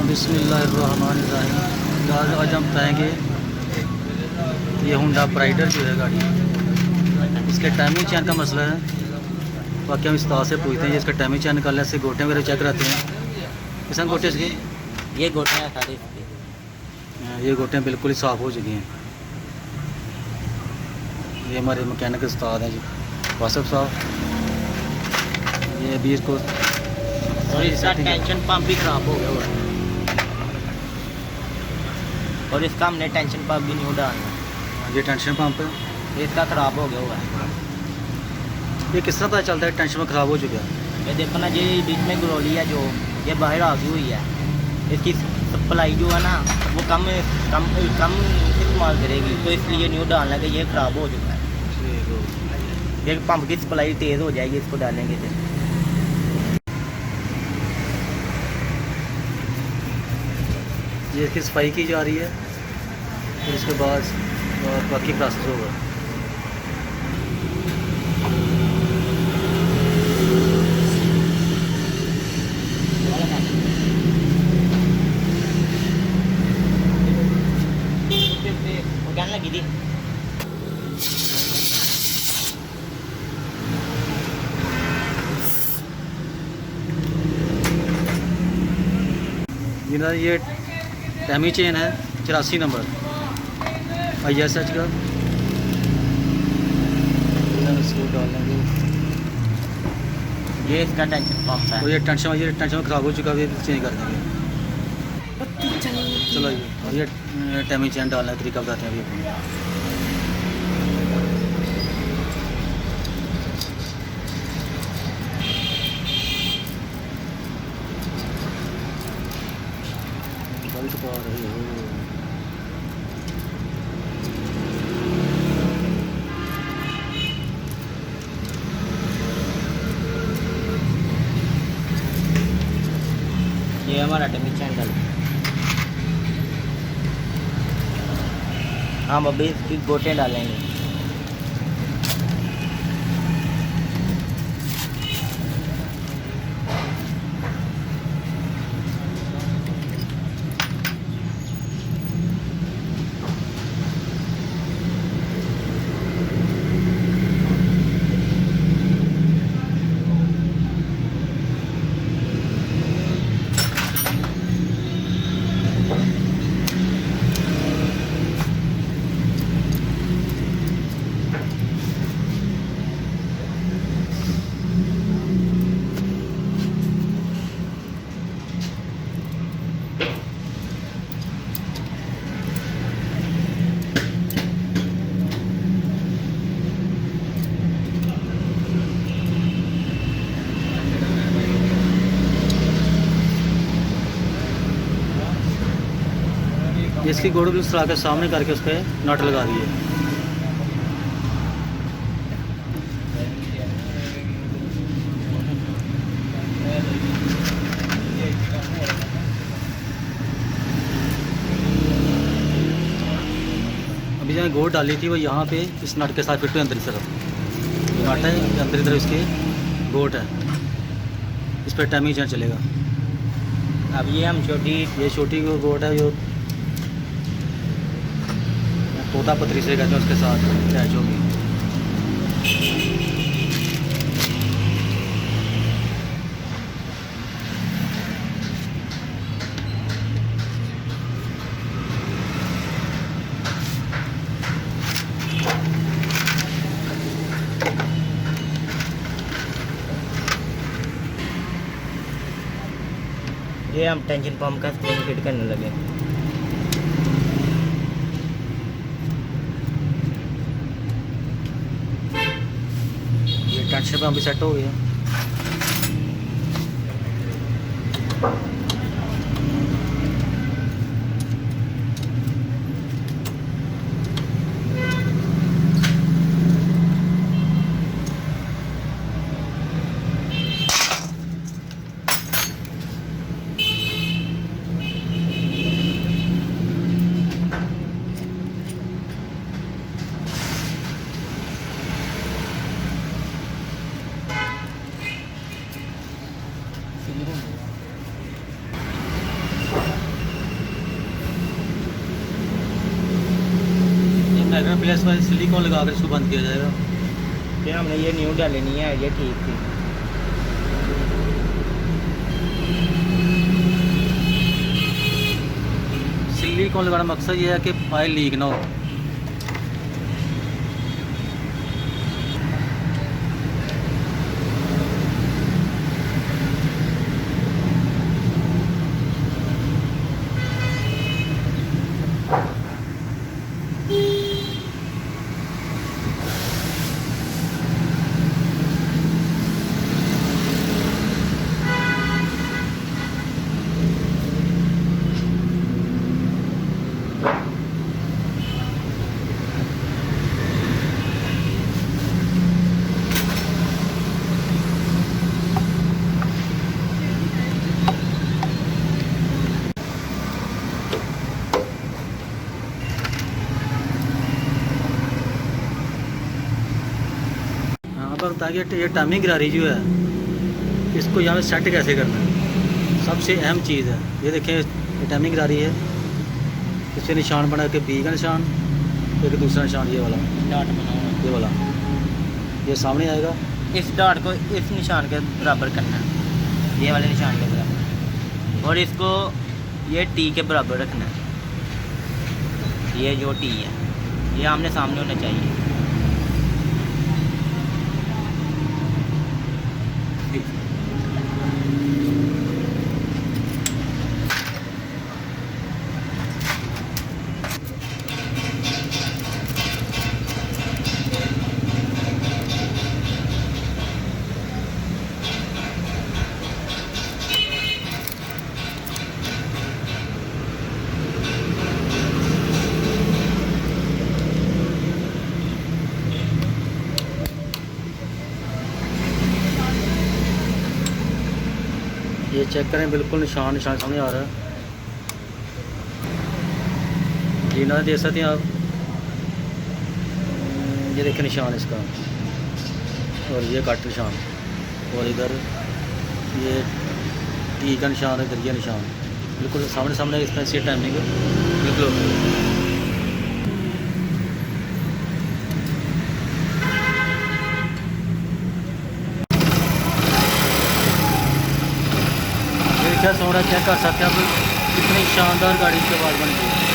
बिस्मिल्लाहिर्रहमानिर्रहीम। आज हम बताएंगे ये होंडा प्राइडर जो है गाड़ी, इसके टाइमिंग चैन का मसला है। बाकी हम इस्ताद से पूछते हैं, ये इसका टाइमिंग चैन निकालने से गोटे वगैरह चेक कराते हैं। किसान गोटे इसके ये गोटे हैं सारे इसके। ये गोटे बिल्कुल ही साफ़ हो चुकी हैं। ये हमारे मैकेनिक उस्ताद हैं जी, वासफ साहब। ये अभी इसको और इसका टेंशन पंप भी ख़राब हो गया हुआ है, और इसका हमने टेंशन पंप भी नहीं डालना। ये टेंशन पंप है, इसका ख़राब हो गया हुआ है। ये किस तरह पता चलता है टेंशन में ख़राब हो चुका है? ये देखो ना, ये बीच में गरोली है जो ये बाहर आ गई हुई है। इसकी सप्लाई जो है ना वो कम इस्तेमाल करेगी, तो इसलिए न्यू डालना कि ये ख़राब हो चुका है। ये पंप की सप्लाई तेज़ हो जाएगी इसको डालेंगे तो। ये इसकी सफाई की जा रही है, फिर इसके बाद बाकी प्रोसेस होगा। कहने लगी थी ये टाइमिंग चेन है 84 नंबर ISH का। इसको डालेंगे। ये इसका टेंशन पंप है। और ये टेंशन ख़राब हो चुका है, ये चेंज कर देंगे। चलो ये और ये टाइमिंग चेन डालने का तरीका बताते हैं अभी। बेल्ट पा रही हो। ये हमारा टेंशन चैनल। हम अभी इसकी गोटे डालेंगे। इसकी गोड़ भी सला के सामने करके उस पर नट लगा दिए। अभी जहाँ गोड़ डाली थी वो यहाँ पे इस नट के साथ फिट हुई अंदर की तरफ। नट है अंदर की तरफ, इसके गोट है, इस पर टाइमिंग चेन चलेगा। अब ये हम ये छोटी गोट है जो तोता पतरी से कहते हैं, उसके साथ अटैच होगी। ये हम टेंशन पंप का स्प्रिंग फिट करने लगे। टेंशन पे अभी सेट हो गया। मैग्नेट प्लेस पर सिलिकॉन लगा कर इसको बंद किया जाएगा। फिर हमने ये न्यू डालनी है, ये ठीक थी। सिलिकॉन लगाने का मकसद ये है कि ऑयल लीक ना हो। अब बताइए ये टाइमिंग गिरारी जो है इसको यहाँ पे सेट कैसे करना है, सबसे अहम चीज़ है। ये देखें ये टाइमिंग गिरारी है, इससे निशान बना के बी का निशान, एक दूसरा निशान ये वाला डाट बनाओ, ये वाला, ये सामने आएगा। इस डाट को इस निशान के बराबर करना है, ये वाले निशान के बराबर, और इसको ये टी के बराबर रखना है। ये जो टी है ये आमने सामने होना चाहिए। ये चेक करें, बिल्कुल निशान सामने आ रहा है। जी ना देख सकते हैं आप, ये देखें निशान इसका, और ये कट निशान, और इधर ये टी का निशान है, इधर ये निशान, बिल्कुल सामने सामने इसका इसी टाइमिंग बिल्कुल। क्या सोना चेक कर सकते हैं आप कितनी शानदार गाड़ी इसके बाद बन गई।